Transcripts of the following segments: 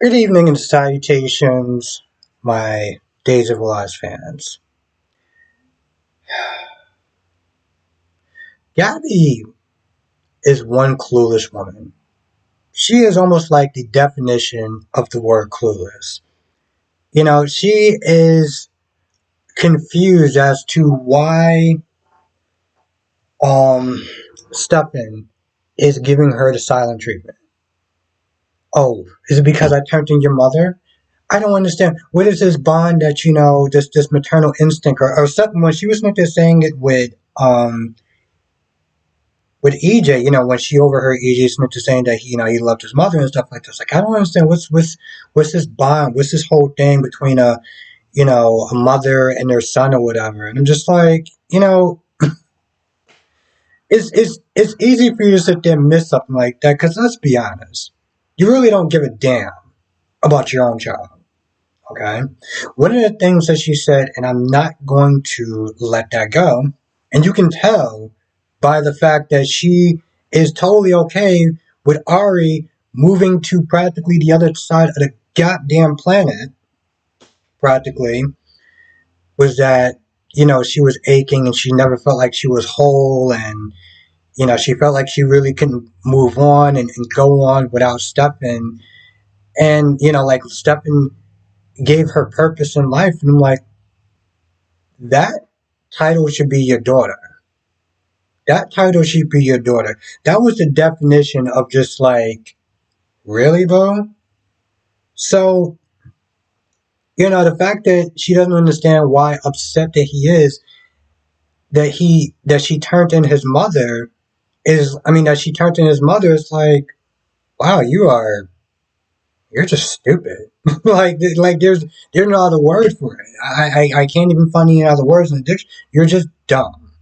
Good evening and salutations, my Days of Lies fans. Gabby is one clueless woman. She is almost like the definition of the word clueless. She is confused as to why um Stefan is giving her the silent treatment. Oh, is it because I turned into your mother? I don't understand. What is this bond that this maternal instinct or something? When she was saying it with EJ, when she overheard EJ Smith saying that he loved his mother and stuff like this. Like I don't understand what's this bond, what's this whole thing between a mother and their son or whatever. And I'm just like, it's easy for you to sit there and miss something like that because let's be honest, you really don't give a damn about your own child. Okay, one of the things that she said, and I'm not going to let that go, and you can tell by the fact that she is totally okay with Ari moving to practically the other side of the goddamn planet, practically, was that, she was aching and she never felt like she was whole and, she felt like she really couldn't move on and go on without Stefan. And, like Stefan gave her purpose in life. And I'm like, that title should be your daughter. That title should be your daughter. That was the definition of just like, really, bro? So, the fact that she doesn't understand why upset that he is, that she turned in his mother that she turned in his mother is like, wow, you're just stupid. like there's no other word for it. I can't even find any other words in the dictionary. You're just dumb.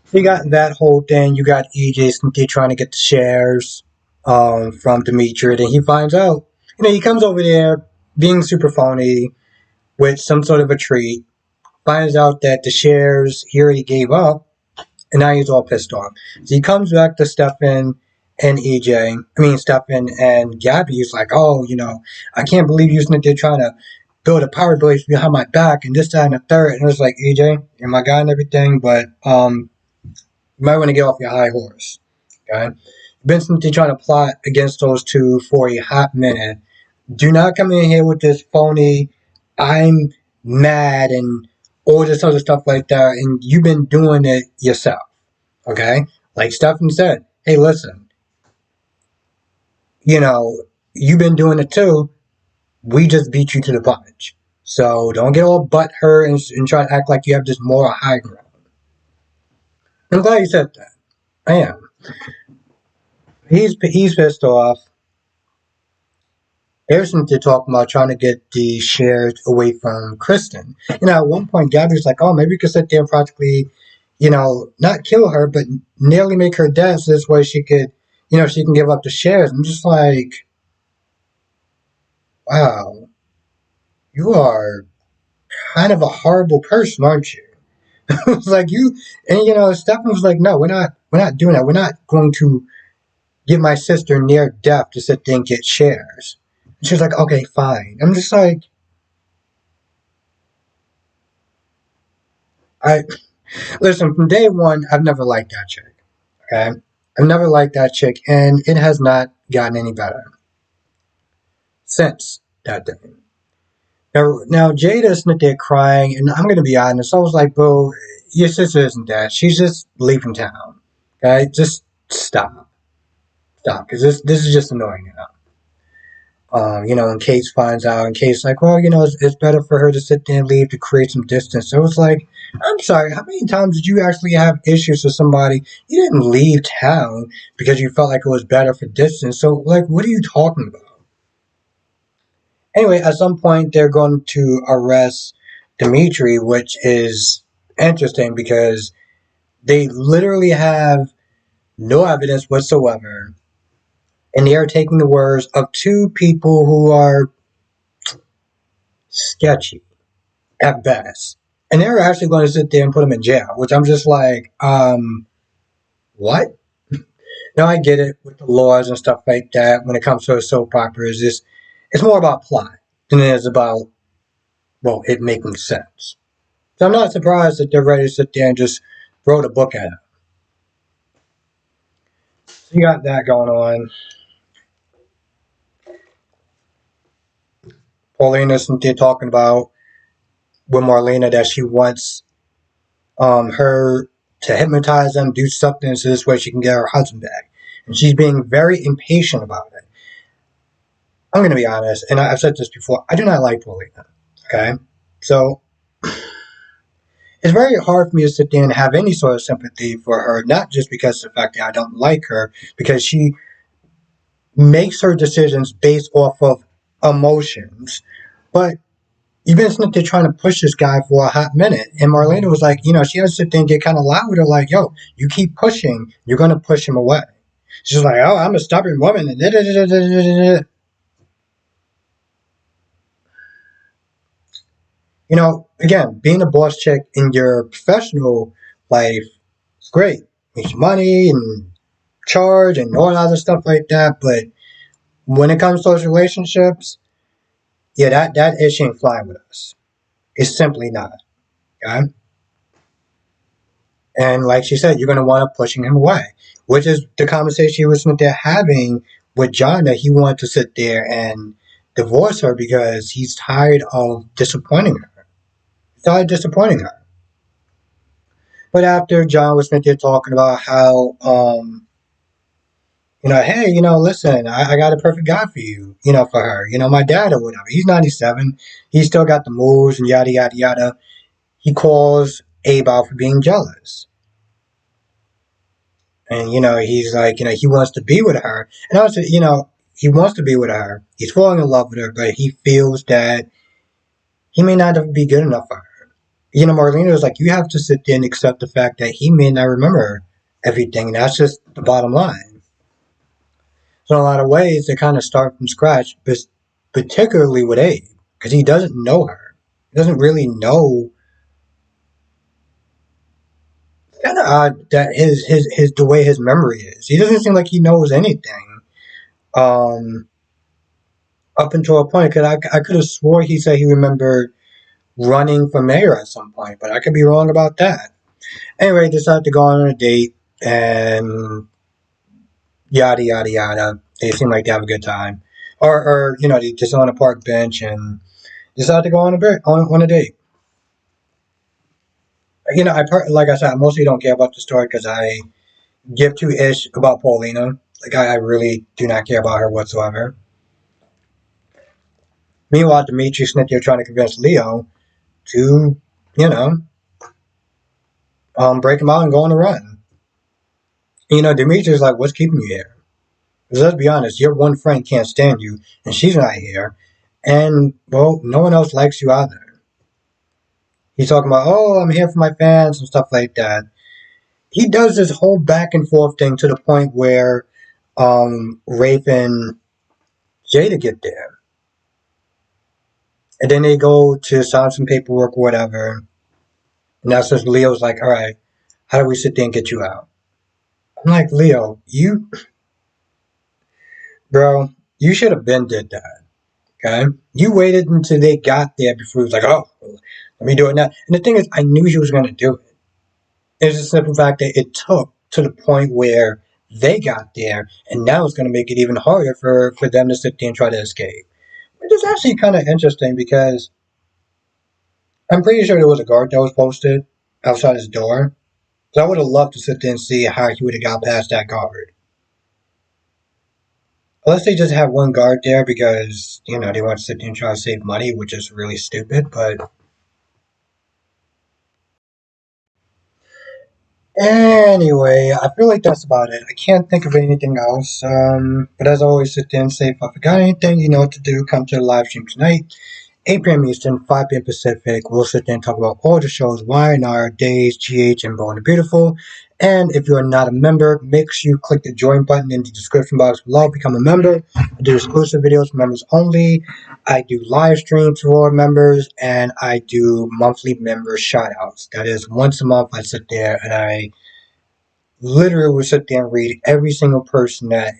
So you got that whole thing. You got EJ Cynthia trying to get the shares from Demetri. And he finds out, he comes over there being super phony with some sort of a treat, finds out that the shares he already gave up, and now he's all pissed off. So he comes back to Stefan and Stefan and Gabby. He's like, oh, I can't believe you Cynthia trying to build a power base behind my back and this, that, and the third. And it's like, EJ, you're my guy and everything, but you might want to get off your high horse. Okay? Been simply trying to plot against those two for a hot minute. Do not come in here with this phony, I'm mad and all this other stuff like that, and you've been doing it yourself. Okay? Like Stefan said, hey, listen, you've been doing it too. We just beat you to the punch. So don't get all butt hurt and try to act like you have this moral high ground. I'm glad you said that. I am. He's pissed off. Harrison did talk about trying to get the shares away from Kristen. At one point, Gabby's like, oh, maybe we could sit there and practically, not kill her, but nearly make her dead so this way she could, she can give up the shares. I'm just like, wow, you are kind of a horrible person, aren't you? It's like you, and Stefan was like, no, we're not doing that. We're not going to get my sister near death to sit there and get shares. And she's like, okay, fine. I'm just like, I listen, from day one, I've never liked that chick. Okay? I've never liked that chick, and it has not gotten any better since that day. Now Jada's sitting there crying, and I'm going to be honest. I was like, bro, your sister isn't dead. She's just leaving town. Okay? Just stop. Stop, because this is just annoying now. And Case finds out, and Kate's like, well, it's better for her to sit there and leave to create some distance. So it's like, I'm sorry, how many times did you actually have issues with somebody? You didn't leave town because you felt like it was better for distance. So, like, what are you talking about? Anyway, at some point, they're going to arrest Demetri, which is interesting because they literally have no evidence whatsoever. And they are taking the words of two people who are sketchy at best. And they're actually going to sit there and put him in jail, which I'm just like, what? Now I get it with the laws and stuff like that. When it comes to a soap opera, it's more about plot than it is about, well, it making sense. So I'm not surprised that they're ready to sit there and just throw the book at it. So you got that going on. Paulina isn't there talking about with Marlena that she wants her to hypnotize them, do something so this way she can get her husband back. And she's being very impatient about it. I'm going to be honest, and I've said this before, I do not like Paulina. Okay? So it's very hard for me to sit there and have any sort of sympathy for her, not just because of the fact that I don't like her, because she makes her decisions based off of emotions. But you've been sitting there trying to push this guy for a hot minute. And Marlena was like, she had to sit there and get kind of loud with her, like, yo, you keep pushing, you're going to push him away. She's like, oh, I'm a stubborn woman. And again, being a boss chick in your professional life is great. Makes you money and charge and all that other stuff like that. But when it comes to those relationships, yeah, that issue ain't flying with us. It's simply not. Okay? And like she said, you're going to wind up pushing him away, which is the conversation he was there having with John, that he wanted to sit there and divorce her because he's tired of disappointing her. He's tired of disappointing her. But after John was there talking about how, hey, listen, I got a perfect guy for you, for her, my dad or whatever. He's 97. He's still got the moves and yada, yada, yada. He calls Abe out for being jealous. And, he's like, he wants to be with her. And also, he wants to be with her. He's falling in love with her, but he feels that he may not be good enough for her. Marlena was like, you have to sit there and accept the fact that he may not remember everything. And that's just the bottom line. So in a lot of ways, they kind of start from scratch, but particularly with Abe, because he doesn't know her. He doesn't really know. It's kind of odd that his the way his memory is. He doesn't seem like he knows anything. Um, Up until a point, because I could have swore he said he remembered running for mayor at some point, but I could be wrong about that. Anyway, he decided to go on a date and yada yada yada. They seem like they have a good time, or they just on a park bench and decided to go on a date. Like I said, I mostly don't care about the story because I give two ish about Paulina. Like I really do not care about her whatsoever. Meanwhile, Dimitri Smith here trying to convince Leo to, you know, break him out and go on a run. Dimitri's like, what's keeping you here? Because let's be honest, your one friend can't stand you, and she's not here. And, well, no one else likes you either. He's talking about, oh, I'm here for my fans and stuff like that. He does this whole back and forth thing to the point where Rafe and Jada get there. And then they go to sign some paperwork or whatever. And that's when Leo's like, all right, how do we sit there and get you out? I'm like, Leo, bro, you should have been did that. Okay? You waited until they got there before he was like, oh, let me do it now. And the thing is, I knew she was going to do it. It's the simple fact that it took to the point where they got there, and now it's going to make it even harder for them to sit there and try to escape. Which is actually kind of interesting because I'm pretty sure there was a guard that was posted outside his door. So I would have loved to sit there and see how he would have got past that guard. Unless they just have one guard there because, they want to sit there and try to save money, which is really stupid, but anyway, I feel like that's about it. I can't think of anything else. But as always, sit there and say if I forgot anything, you know what to do. Come to the live stream tonight. 8 p.m. Eastern, 5 p.m. Pacific. We'll sit there and talk about all the shows, Y&R, Days, GH, and Born the Beautiful. And if you're not a member, make sure you click the join button in the description box below. Become a member. I do exclusive videos for members only. I do live streams for members, and I do monthly member shoutouts. That is once a month I sit there and I literally will sit there and read every single person that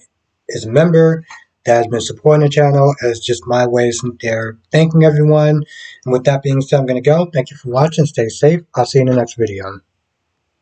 is a member that has been supporting the channel as just my way of sitting there thanking everyone. And with that being said, I'm going to go. Thank you for watching. Stay safe. I'll see you in the next video.